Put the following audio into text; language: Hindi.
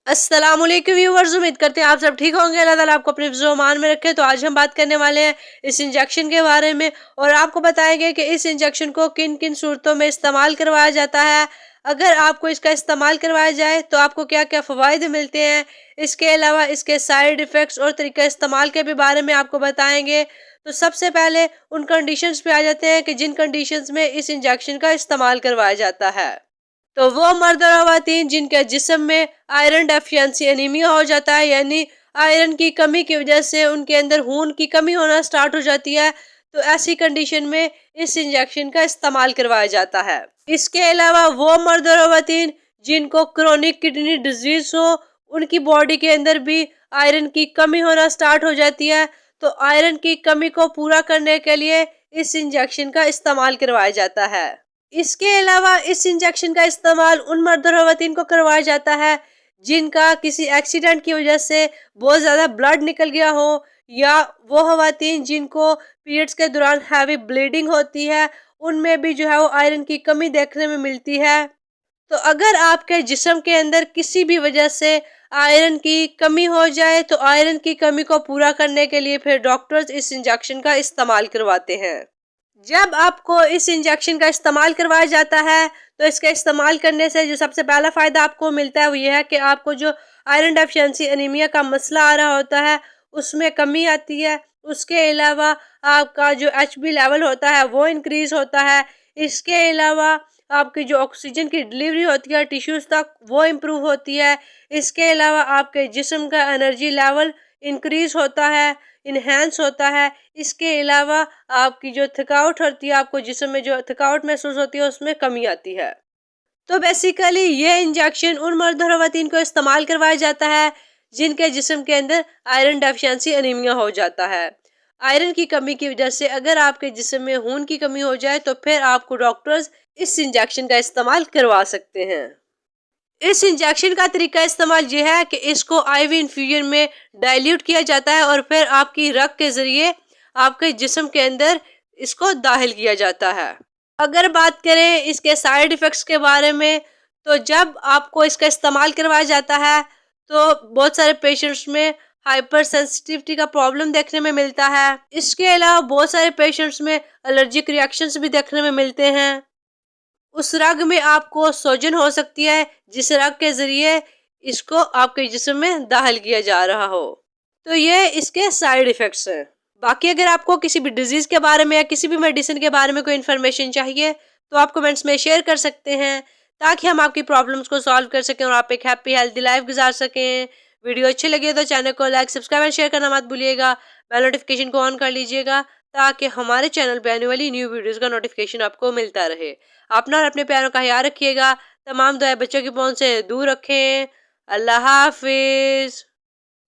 अस्सलामुअलैकुम व्यूअर्स, उम्मीद करते हैं आप सब ठीक होंगे। अल्लाह ताला आपको अपने मान में रखे। तो आज हम बात करने वाले हैं इस इंजेक्शन के बारे में और आपको बताएंगे कि इस इंजेक्शन को किन किन सूरतों में इस्तेमाल करवाया जाता है। अगर आपको इसका इस्तेमाल करवाया जाए तो आपको क्या क्या फ़वाइद मिलते हैं। इसके अलावा इसके साइड इफ़ेक्ट्स और तरीका इस्तेमाल के भी बारे में आपको बताएंगे। तो सबसे पहले उन कंडीशंस पे आ जाते हैं कि जिन कंडीशंस में इस इंजेक्शन का इस्तेमाल करवाया जाता है। तो वो मर्द और ख़वातीन जिनके जिस्म में आयरन डेफिशिएंसी एनीमिया हो जाता है, यानी आयरन की कमी की वजह से उनके अंदर खून की कमी होना स्टार्ट हो जाती है, तो ऐसी कंडीशन में इस इंजेक्शन का इस्तेमाल करवाया जाता है। इसके अलावा वो मर्द और ख़वातीन जिनको क्रोनिक किडनी डिजीज हो, उनकी बॉडी के अंदर भी आयरन की कमी होना स्टार्ट हो जाती है, तो आयरन की कमी को पूरा करने के लिए इस इंजेक्शन का इस्तेमाल करवाया जाता है। इसके अलावा इस इंजेक्शन का इस्तेमाल उन मर्द और ख़वातीन को करवाया जाता है जिनका किसी एक्सीडेंट की वजह से बहुत ज़्यादा ब्लड निकल गया हो, या वो ख़वातीन जिनको पीरियड्स के दौरान हैवी ब्लीडिंग होती है, उनमें भी जो है वो आयरन की कमी देखने में मिलती है। तो अगर आपके जिस्म के अंदर किसी भी वजह से आयरन की कमी हो जाए तो आयरन की कमी को पूरा करने के लिए फिर डॉक्टर्स इस इंजेक्शन का इस्तेमाल करवाते हैं। जब आपको इस इंजेक्शन का इस्तेमाल करवाया जाता है तो इसका इस्तेमाल करने से जो सबसे पहला फ़ायदा आपको मिलता है वो ये है कि आपको जो आयरन डेफिशिएंसी एनीमिया का मसला आ रहा होता है उसमें कमी आती है। उसके अलावा आपका जो HB लेवल होता है वो इंक्रीज़ होता है। इसके अलावा आपकी जो ऑक्सीजन की डिलीवरी होती है टिश्यूज़ तक वो इम्प्रूव होती है। इसके अलावा आपके जिस्म का एनर्जी लेवल इंक्रीज़ होता है, इन्हेंस होता है। इसके अलावा आपकी जो थकावट होती है, आपको जिस्म में जो थकावट महसूस होती है उसमें कमी आती है। तो बेसिकली ये इंजेक्शन उन मर्द और ख़वातीन को इस्तेमाल करवाया जाता है जिनके जिस्म के अंदर आयरन डेफिशिएंसी एनीमिया हो जाता है। आयरन की कमी की वजह से अगर आपके जिस्म में खून की कमी हो जाए तो फिर आपको डॉक्टर्स इस इंजेक्शन का इस्तेमाल करवा सकते हैं। इस इंजेक्शन का तरीका इस्तेमाल ये है कि इसको आईवी इन्फ्यूजन में डाइल्यूट किया जाता है और फिर आपकी रग के ज़रिए आपके जिस्म के अंदर इसको दाखिल किया जाता है। अगर बात करें इसके साइड इफ़ेक्ट्स के बारे में, तो जब आपको इसका इस्तेमाल करवाया जाता है तो बहुत सारे पेशेंट्स में हाइपर सेंसिटिविटी का प्रॉब्लम देखने में मिलता है। इसके अलावा बहुत सारे पेशेंट्स में एलर्जिक रिएक्शंस भी देखने में मिलते हैं। उस रग में आपको सोजन हो सकती है जिस रग के ज़रिए इसको आपके जिस्म में दाखिल किया जा रहा हो। तो ये इसके साइड इफ़ेक्ट्स हैं। बाकी अगर आपको किसी भी डिजीज़ के बारे में या किसी भी मेडिसिन के बारे में कोई इन्फॉर्मेशन चाहिए तो आप कमेंट्स में शेयर कर सकते हैं ताकि हम आपकी प्रॉब्लम्स को सॉल्व कर सकें और आप एक हैप्पी हेल्दी लाइफ गुजार सकें। वीडियो अच्छी लगी तो चैनल को लाइक, सब्सक्राइब और शेयर करना मत भूलिएगा। बेल नोटिफिकेशन को ऑन कर लीजिएगा ताकि हमारे चैनल पे आने वाली न्यू वीडियोज़ का नोटिफिकेशन आपको मिलता रहे। अपना और अपने प्यारों का ख्याल रखिएगा। तमाम दुआ बच्चों की पहुंच से दूर रखें। अल्लाह हाफिज़।